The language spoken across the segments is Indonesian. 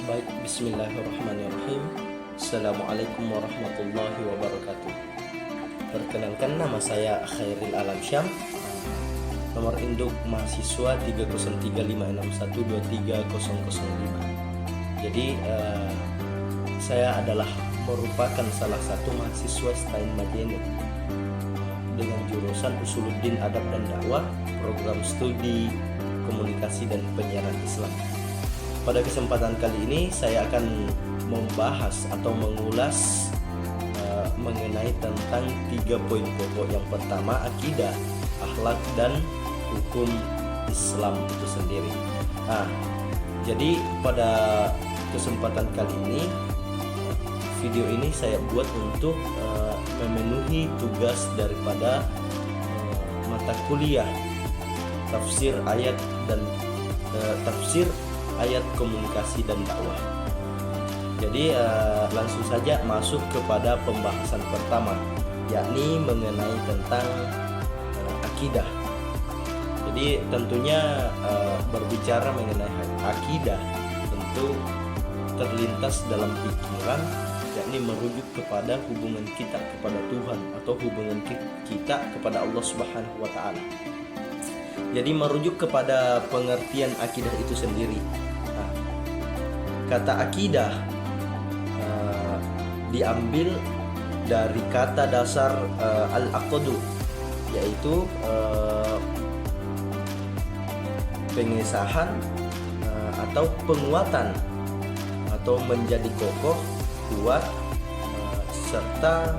Baik, bismillahirrahmanirrahim. Assalamualaikum warahmatullahi wabarakatuh. Perkenalkan, nama saya Khairil Alam Syam. Nomor induk mahasiswa 30356123005. Jadi saya adalah merupakan salah satu mahasiswa STAIN Majene dengan jurusan Usuluddin Adab dan Dakwah, program studi komunikasi dan penyiaran Islam. Pada kesempatan kali ini saya akan membahas atau mengulas mengenai tentang 3 poin pokok. Yang pertama, akidah, akhlak, dan hukum Islam itu sendiri. Jadi pada kesempatan kali ini, video ini saya buat untuk memenuhi tugas daripada mata kuliah tafsir ayat dan tafsir ayat komunikasi dan dakwah. Jadi langsung saja masuk kepada pembahasan pertama, yakni mengenai tentang akidah. Jadi tentunya berbicara mengenai akidah tentu terlintas dalam pikiran, yakni merujuk kepada hubungan kita kepada Tuhan atau hubungan kita kepada Allah Subhanahu wa taala. Jadi merujuk kepada pengertian akidah itu sendiri. Kata akidah diambil dari kata dasar al-aqdu, yaitu pengesahan atau penguatan atau menjadi kokoh, kuat, serta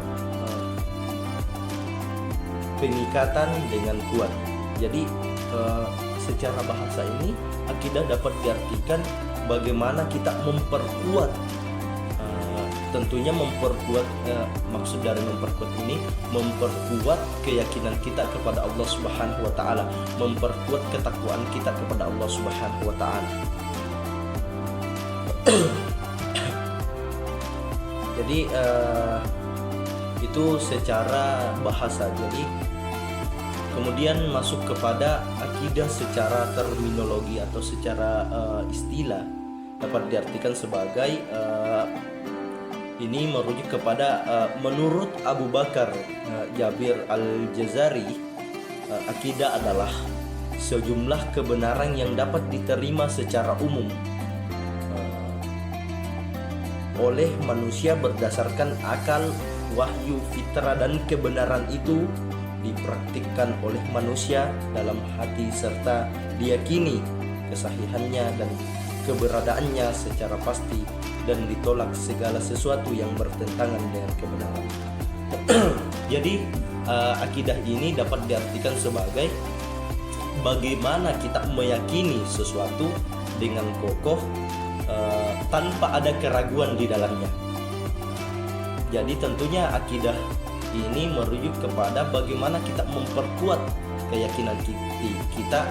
pengikatan dengan kuat. Jadi secara bahasa ini akidah dapat diartikan bagaimana kita memperkuat, tentunya memperkuat, maksud dari memperkuat ini memperkuat keyakinan kita kepada Allah Subhanahu wa taala, memperkuat ketakwaan kita kepada Allah Subhanahu wa taala. Jadi itu secara bahasa. Jadi kemudian masuk kepada akidah secara terminologi atau secara istilah, dapat diartikan sebagai ini merujuk kepada menurut Abu Bakar Jabir Al-Jazari, akidah adalah sejumlah kebenaran yang dapat diterima secara umum oleh manusia berdasarkan akal, wahyu, fitrah, dan kebenaran itu dipraktikkan oleh manusia dalam hati serta diyakini kesahihannya dan keberadaannya secara pasti, dan ditolak segala sesuatu yang bertentangan dengan kebenaran. Jadi akidah ini dapat diartikan sebagai bagaimana kita meyakini sesuatu dengan kokoh tanpa ada keraguan di dalamnya. Jadi tentunya akidah ini merujuk kepada bagaimana kita memperkuat keyakinan kita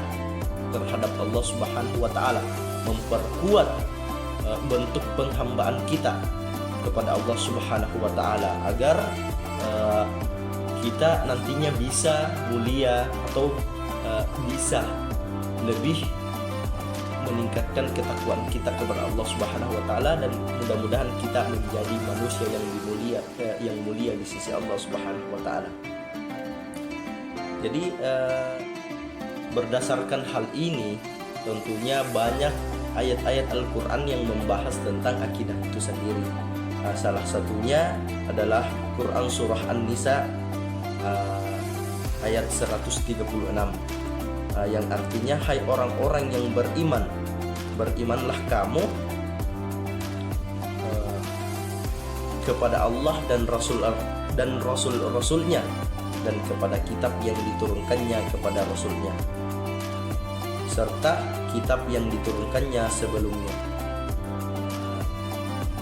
terhadap Allah Subhanahu wa taala, memperkuat bentuk penghambaan kita kepada Allah Subhanahu wa taala agar kita nantinya bisa mulia atau bisa lebih meningkatkan ketakwaan kita kepada Allah Subhanahu wa taala, dan mudah-mudahan kita menjadi manusia yang mulia di sisi Allah Subhanahu wa taala. Jadi berdasarkan hal ini tentunya banyak ayat-ayat Al-Qur'an yang membahas tentang akidah itu sendiri. Salah satunya adalah Quran surah An-Nisa ayat 136. Yang artinya, hai orang-orang yang beriman, berimanlah kamu kepada Allah dan Rasul-Rasulnya, dan kepada kitab yang diturunkannya kepada Rasulnya, serta kitab yang diturunkannya sebelumnya.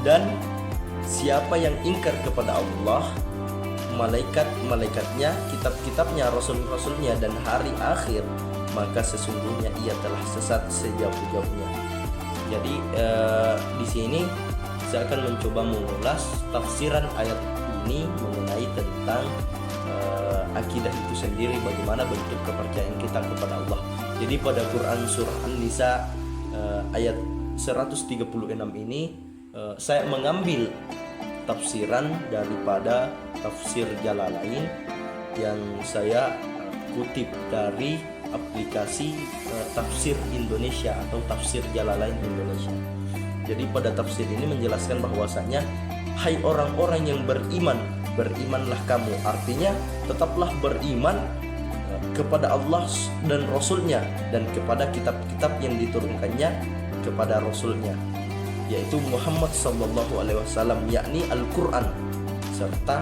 Dan siapa yang ingkar kepada Allah, malaikat-malaikatnya, kitab-kitabnya, Rasul-Rasulnya, dan hari akhir, maka sesungguhnya ia telah sesat sejauh-jauhnya. Jadi di sini saya akan mencoba mengulas tafsiran ayat ini mengenai tentang akidah itu sendiri, bagaimana bentuk kepercayaan kita kepada Allah. Jadi pada Quran surah An-Nisa ayat 136 ini saya mengambil tafsiran daripada tafsir Jalalain yang saya kutip dari aplikasi tafsir Indonesia atau tafsir Jalalain Indonesia. Jadi pada tafsir ini menjelaskan bahwasanya hai orang-orang yang beriman, berimanlah kamu. Artinya tetaplah beriman kepada Allah dan Rasulnya dan kepada kitab-kitab yang diturunkannya kepada Rasulnya, yaitu Muhammad sallallahu alaihi wasallam, yakni Al-Quran serta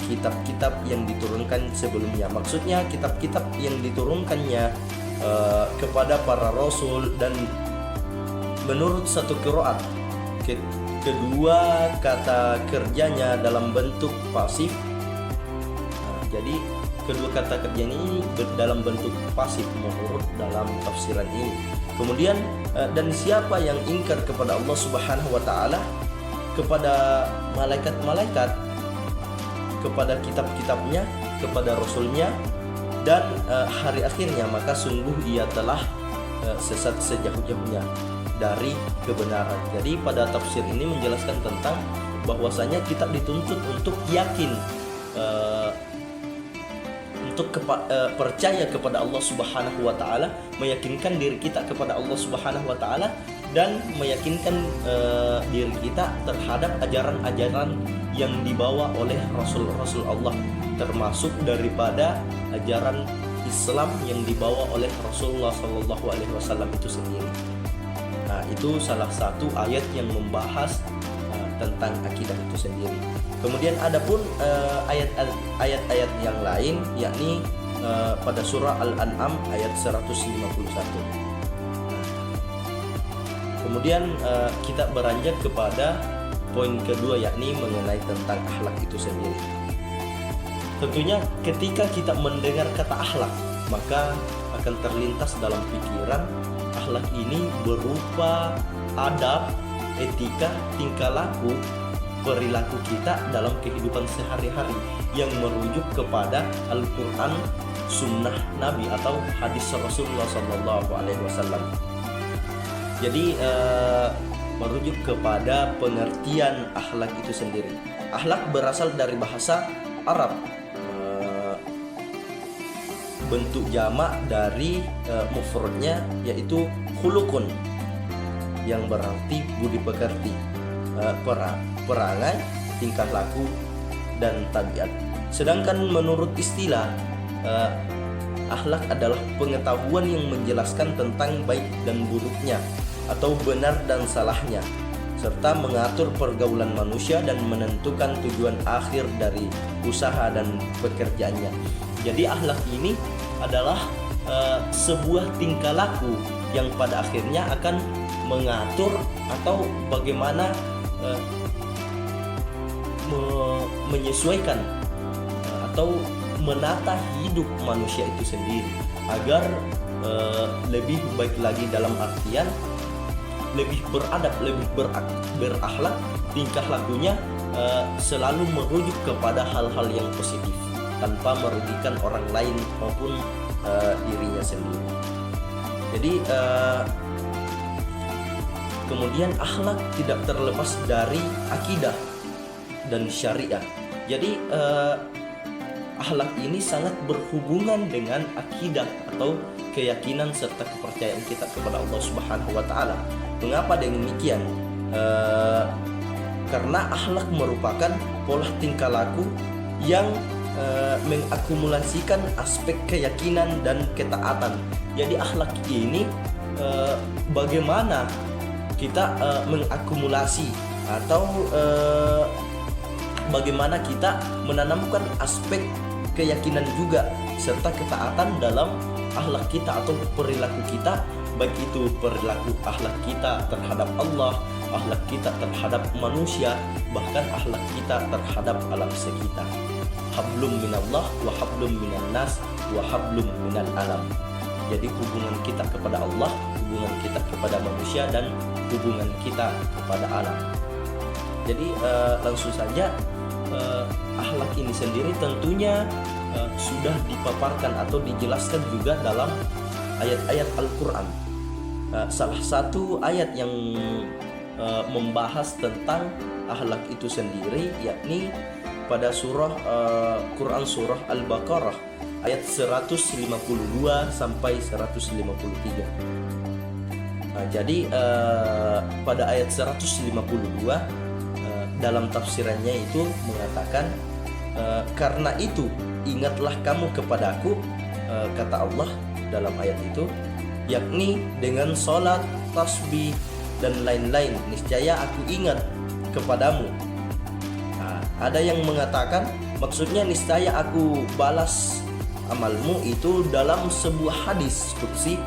kitab-kitab yang diturunkan sebelumnya. Maksudnya kitab-kitab yang diturunkannya kepada para rasul, dan menurut satu qiraat kedua kata kerjanya dalam bentuk pasif. Jadi kedua kata kerja ini dalam bentuk pasif menurut dalam tafsiran ini. Kemudian dan siapa yang ingkar kepada Allah Subhanahu wa taala, kepada malaikat-malaikat, kepada kitab-kitabnya, kepada rasulnya, dan hari akhirnya, maka sungguh ia telah sesat sejauh-jauhnya dari kebenaran. Jadi pada tafsir ini menjelaskan tentang bahwasanya kita dituntut untuk yakin, untuk percaya kepada Allah Subhanahu wa taala, meyakinkan diri kita kepada Allah Subhanahu wa taala, dan meyakinkan diri kita terhadap ajaran-ajaran yang dibawa oleh Rasul-Rasul Allah, termasuk daripada ajaran Islam yang dibawa oleh Rasulullah Sallallahu Alaihi Wasallam itu sendiri. Nah, itu salah satu ayat yang membahas tentang akidah itu sendiri. Kemudian adapun ayat-ayat yang lain, yakni pada surah Al-An'am ayat 151. Kemudian kita beranjak kepada poin kedua, yakni mengenai tentang akhlak itu sendiri. Tentunya ketika kita mendengar kata akhlak, maka akan terlintas dalam pikiran akhlak ini berupa adab, etika, tingkah laku, perilaku kita dalam kehidupan sehari-hari yang merujuk kepada Al-Quran, Sunnah Nabi atau hadis Rasulullah Sallallahu Alaihi Wasallam. Jadi merujuk kepada pengertian akhlak itu sendiri. Akhlak berasal dari bahasa Arab. Bentuk jamak dari mufradnya yaitu khuluqun, yang berarti budi pekerti, perangai, tingkah laku, dan tabiat. Sedangkan menurut istilah, akhlak adalah pengetahuan yang menjelaskan tentang baik dan buruknya atau benar dan salahnya, serta mengatur pergaulan manusia dan menentukan tujuan akhir dari usaha dan pekerjaannya. Jadi akhlak ini adalah sebuah tingkah laku yang pada akhirnya akan mengatur atau bagaimana menyesuaikan atau menata hidup manusia itu sendiri agar lebih baik lagi, dalam artian lebih beradab, lebih berakhlak, tingkah lakunya selalu merujuk kepada hal-hal yang positif tanpa merugikan orang lain maupun dirinya sendiri. Jadi kemudian akhlak tidak terlepas dari akidah dan syariah. Jadi akhlak ini sangat berhubungan dengan akidah atau keyakinan serta kepercayaan kita kepada Allah Subhanahu wa taala. Mengapa demikian? Karena akhlak merupakan pola tingkah laku yang mengakumulasikan aspek keyakinan dan ketaatan. Jadi akhlak ini bagaimana kita mengakumulasi atau bagaimana kita menanamkan aspek keyakinan juga serta ketaatan dalam akhlak kita atau perilaku kita, baik itu perilaku akhlak kita terhadap Allah, akhlak kita terhadap manusia, bahkan akhlak kita terhadap alam sekitar. Hablum minallah wa hablum minan nas wa hablum minal alam. Jadi hubungan kita kepada Allah, hubungan kita kepada manusia, dan hubungan kita kepada alam. Jadi langsung saja akhlak ini sendiri tentunya sudah dipaparkan atau dijelaskan juga dalam ayat-ayat Al-Quran. salah satu ayat yang membahas tentang akhlak itu sendiri, yakni pada Quran surah Al-Baqarah ayat 152 sampai 153. Jadi pada ayat 152 dalam tafsirannya itu mengatakan, karena itu ingatlah kamu kepadaku, kata Allah dalam ayat itu, yakni dengan sholat, tasbih dan lain-lain, niscaya aku ingat kepadamu. Ada yang mengatakan maksudnya niscaya aku balas amalmu itu dalam sebuah hadis qudsi,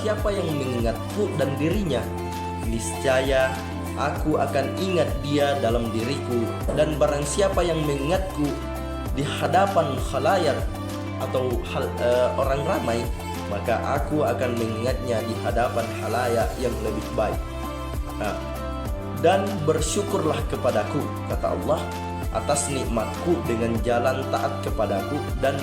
siapa yang mengingatku dan dirinya, niscaya aku akan ingat dia dalam diriku, dan barang siapa yang mengingatku di hadapan khalayak atau orang ramai, maka aku akan mengingatnya di hadapan khalayak yang lebih baik. Dan bersyukurlah kepadaku, kata Allah, atas nikmatku dengan jalan taat kepadaku, dan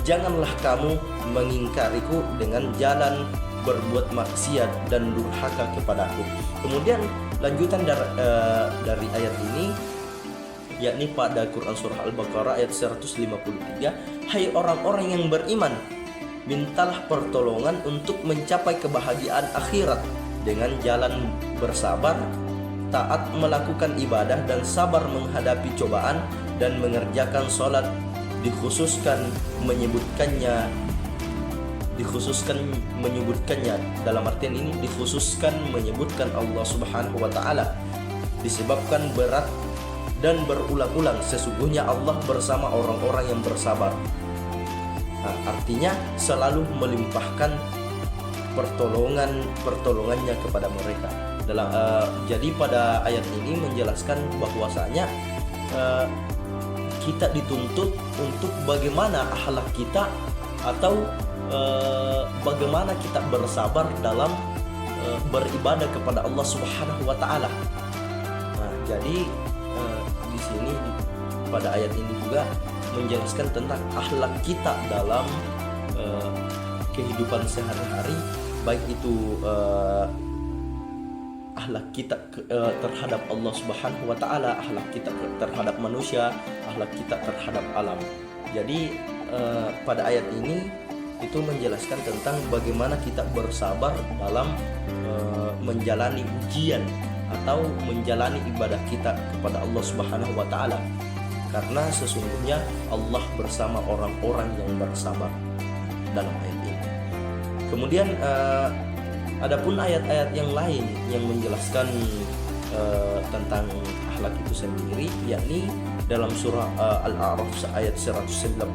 janganlah kamu mengingkariku dengan jalan berbuat maksiat dan durhaka kepadaku. Kemudian lanjutan dari ayat ini, yakni pada Quran surah Al-Baqarah ayat 153, hai orang-orang yang beriman, mintalah pertolongan untuk mencapai kebahagiaan akhirat dengan jalan bersabar, taat melakukan ibadah, dan sabar menghadapi cobaan, dan mengerjakan sholat, dikhususkan menyebutkannya dalam artian ini, dikhususkan menyebutkan Allah Subhanahu wa taala, disebabkan berat dan berulang-ulang, sesungguhnya Allah bersama orang-orang yang bersabar. Artinya selalu melimpahkan pertolongannya kepada mereka. Jadi pada ayat ini menjelaskan bahwasanya kita dituntut untuk bagaimana akhlak kita, atau bagaimana kita bersabar dalam beribadah kepada Allah Subhanahu wa taala. Jadi di sini pada ayat ini juga menjelaskan tentang akhlak kita dalam kehidupan sehari-hari, baik itu akhlak kita terhadap Allah Subhanahu wa taala, akhlak kita terhadap manusia, akhlak kita terhadap alam. Jadi pada ayat ini itu menjelaskan tentang bagaimana kita bersabar dalam menjalani ujian atau menjalani ibadah kita kepada Allah Subhanahu wa taala. Karena sesungguhnya Allah bersama orang-orang yang bersabar dalam ayat ini. Kemudian adapun ayat-ayat yang lain yang menjelaskan tentang akhlak itu sendiri, yakni dalam surah Al-A'raf ayat 199,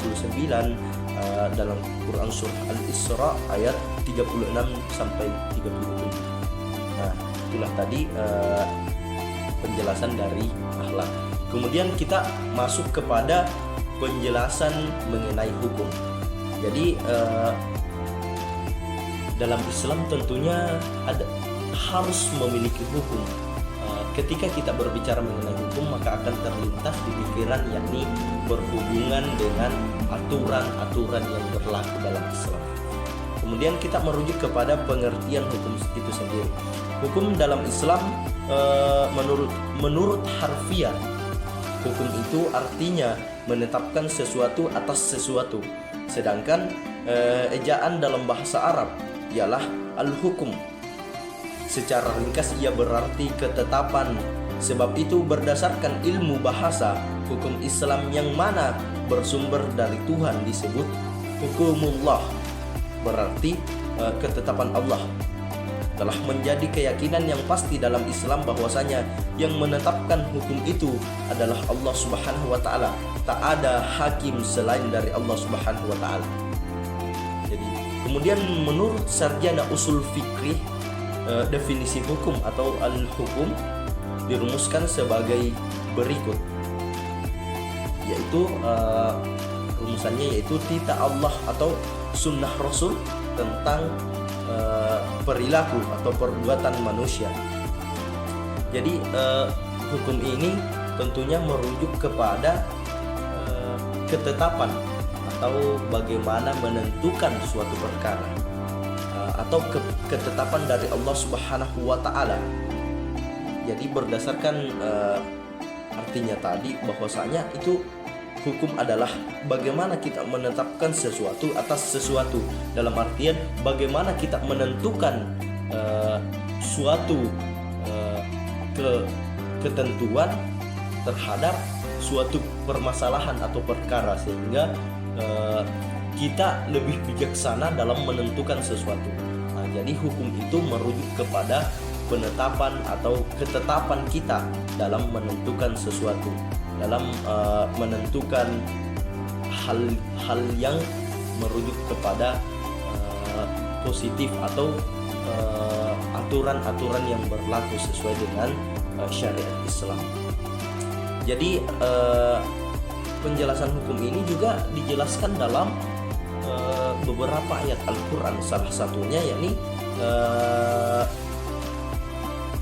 dalam Quran surah Al-Isra ayat 36 sampai 37. Itulah tadi penjelasan dari akhlak. Kemudian kita masuk kepada penjelasan mengenai hukum. Jadi dalam Islam tentunya harus memiliki hukum. Ketika kita berbicara mengenai hukum, maka akan terlintas di pikiran, yakni berhubungan dengan aturan-aturan yang berlaku dalam Islam. Kemudian kita merujuk kepada pengertian hukum itu sendiri. Hukum dalam Islam menurut harfiah, hukum itu artinya menetapkan sesuatu atas sesuatu. Sedangkan ejaan dalam bahasa Arab ialah al-hukum. Secara ringkas ia berarti ketetapan. Sebab itu berdasarkan ilmu bahasa, hukum Islam yang mana bersumber dari Tuhan disebut hukumullah, berarti ketetapan Allah. Telah menjadi keyakinan yang pasti dalam Islam bahwasanya yang menetapkan hukum itu adalah Allah Subhanahu wa taala. Tak ada hakim selain dari Allah Subhanahu wa taala. Jadi, kemudian menurut sarjana usul fikih, definisi hukum atau al-hukum dirumuskan sebagai berikut, yaitu rumusannya yaitu titah Allah atau sunnah Rasul tentang perilaku atau perbuatan manusia. Jadi hukum ini tentunya merujuk kepada ketetapan atau bagaimana menentukan suatu perkara. atau ketetapan dari Allah Subhanahu wa taala. Jadi berdasarkan artinya tadi bahwasanya itu hukum adalah bagaimana kita menetapkan sesuatu atas sesuatu, dalam artian bagaimana kita menentukan suatu ketentuan terhadap suatu permasalahan atau perkara, sehingga kita lebih bijaksana dalam menentukan sesuatu. Nah, jadi hukum itu merujuk kepada penetapan atau ketetapan kita dalam menentukan sesuatu, dalam menentukan hal yang merujuk kepada positif atau aturan-aturan yang berlaku sesuai dengan syariat Islam. Jadi penjelasan hukum ini juga dijelaskan dalam beberapa ayat Al-Quran. Salah satunya yakni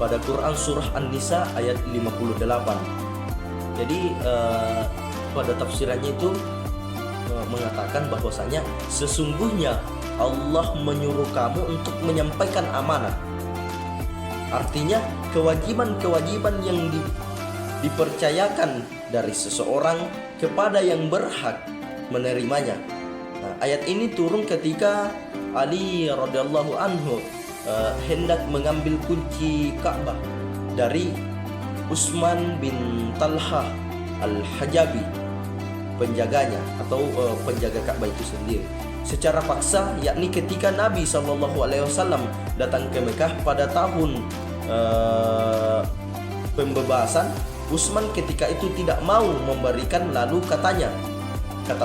pada Quran surah An-Nisa ayat 58. Jadi pada tafsirannya itu mengatakan bahwasanya sesungguhnya Allah menyuruh kamu untuk menyampaikan amanah. Artinya kewajiban-kewajiban yang dipercayakan dari seseorang kepada yang berhak menerimanya. Nah, ayat ini turun ketika Ali radhiyallahu anhu hendak mengambil kunci Ka'bah dari Utsman bin Talhah Al-Hajabi, penjaganya atau penjaga Ka'bah itu sendiri, secara paksa, yakni ketika Nabi SAW datang ke Mekah pada tahun pembebasan. Utsman ketika itu tidak mau memberikan, lalu kata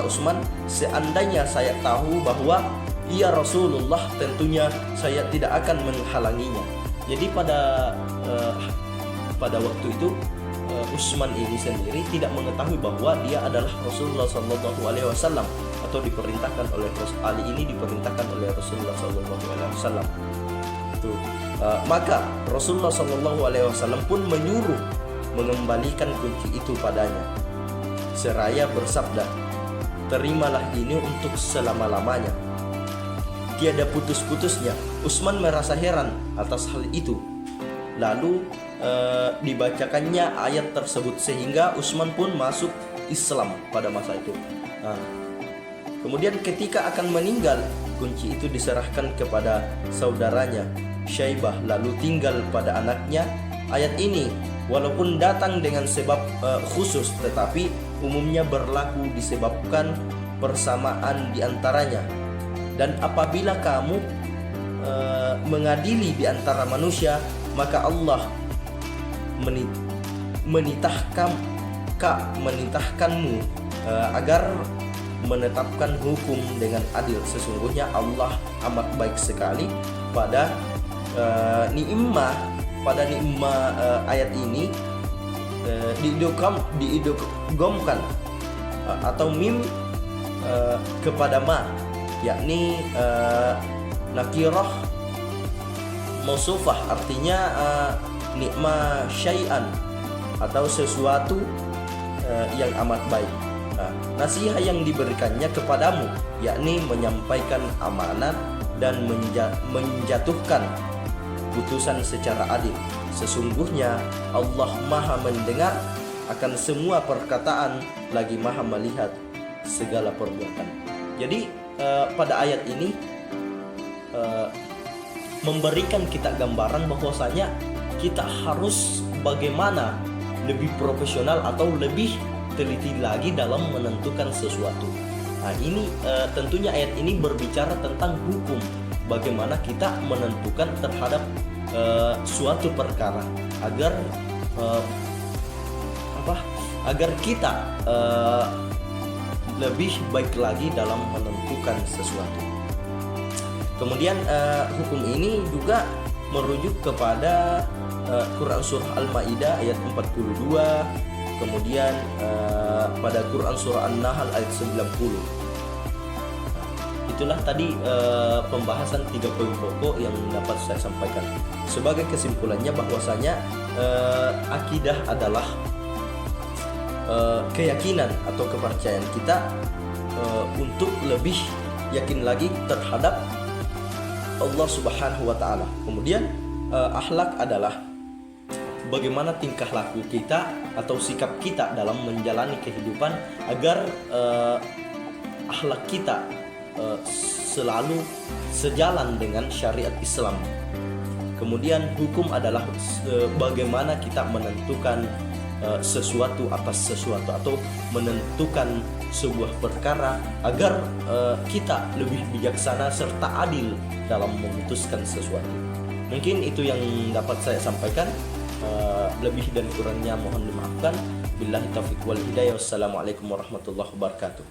Utsman, seandainya saya tahu bahwa ia Rasulullah, tentunya saya tidak akan menghalanginya. Jadi pada waktu itu Utsman ini sendiri tidak mengetahui bahwa dia adalah Rasulullah SAW, atau diperintahkan oleh Ali ini diperintahkan oleh Rasulullah SAW. Maka Rasulullah SAW pun menyuruh mengembalikan kunci itu padanya, seraya bersabda, terimalah ini untuk selama-lamanya, tiada putus-putusnya. Utsman merasa heran atas hal itu, lalu dibacakannya ayat tersebut sehingga Utsman pun masuk Islam pada masa itu. Kemudian ketika akan meninggal, kunci itu diserahkan kepada saudaranya Syaibah, lalu tinggal pada anaknya. Ayat ini walaupun datang dengan sebab khusus, tetapi umumnya berlaku disebabkan persamaan di antaranya. Dan apabila kamu mengadili di antara manusia, maka Allah menitahkanmu agar menetapkan hukum dengan adil. Sesungguhnya Allah amat baik sekali pada nikmah. Pada nikmah ayat ini diidghamkan atau mim kepada ma, yakni nakirah mausufah, artinya nikmah syai'an atau sesuatu yang amat baik. Nasihat yang diberikannya kepadamu, yakni menyampaikan amanat dan menjatuhkan putusan secara adil. Sesungguhnya Allah Maha mendengar akan semua perkataan, lagi Maha melihat segala perbuatan. Jadi pada ayat ini memberikan kita gambaran bahwasanya kita harus bagaimana lebih profesional atau lebih teliti lagi dalam menentukan sesuatu. Nah, ini tentunya ayat ini berbicara tentang hukum, bagaimana kita menentukan terhadap suatu perkara agar kita lebih baik lagi dalam menentukan sesuatu. Kemudian hukum ini juga merujuk kepada Quran surah Al-Maidah ayat 42, kemudian pada Quran surah An-Nahl ayat 90. Itulah tadi pembahasan 3 poin pokok yang dapat saya sampaikan. Sebagai kesimpulannya bahwasanya akidah adalah keyakinan atau kepercayaan kita untuk lebih yakin lagi terhadap Allah Subhanahu wa taala. Kemudian akhlak adalah bagaimana tingkah laku kita atau sikap kita dalam menjalani kehidupan agar akhlak kita selalu sejalan dengan syariat Islam. Kemudian hukum adalah bagaimana kita menentukan sesuatu atas sesuatu atau menentukan sebuah perkara agar kita lebih bijaksana serta adil dalam memutuskan sesuatu. Mungkin itu yang dapat saya sampaikan. Lebih dan kurangnya mohon dimaafkan. Billahi taufiq wal hidayah. Wassalamualaikum warahmatullahi wabarakatuh.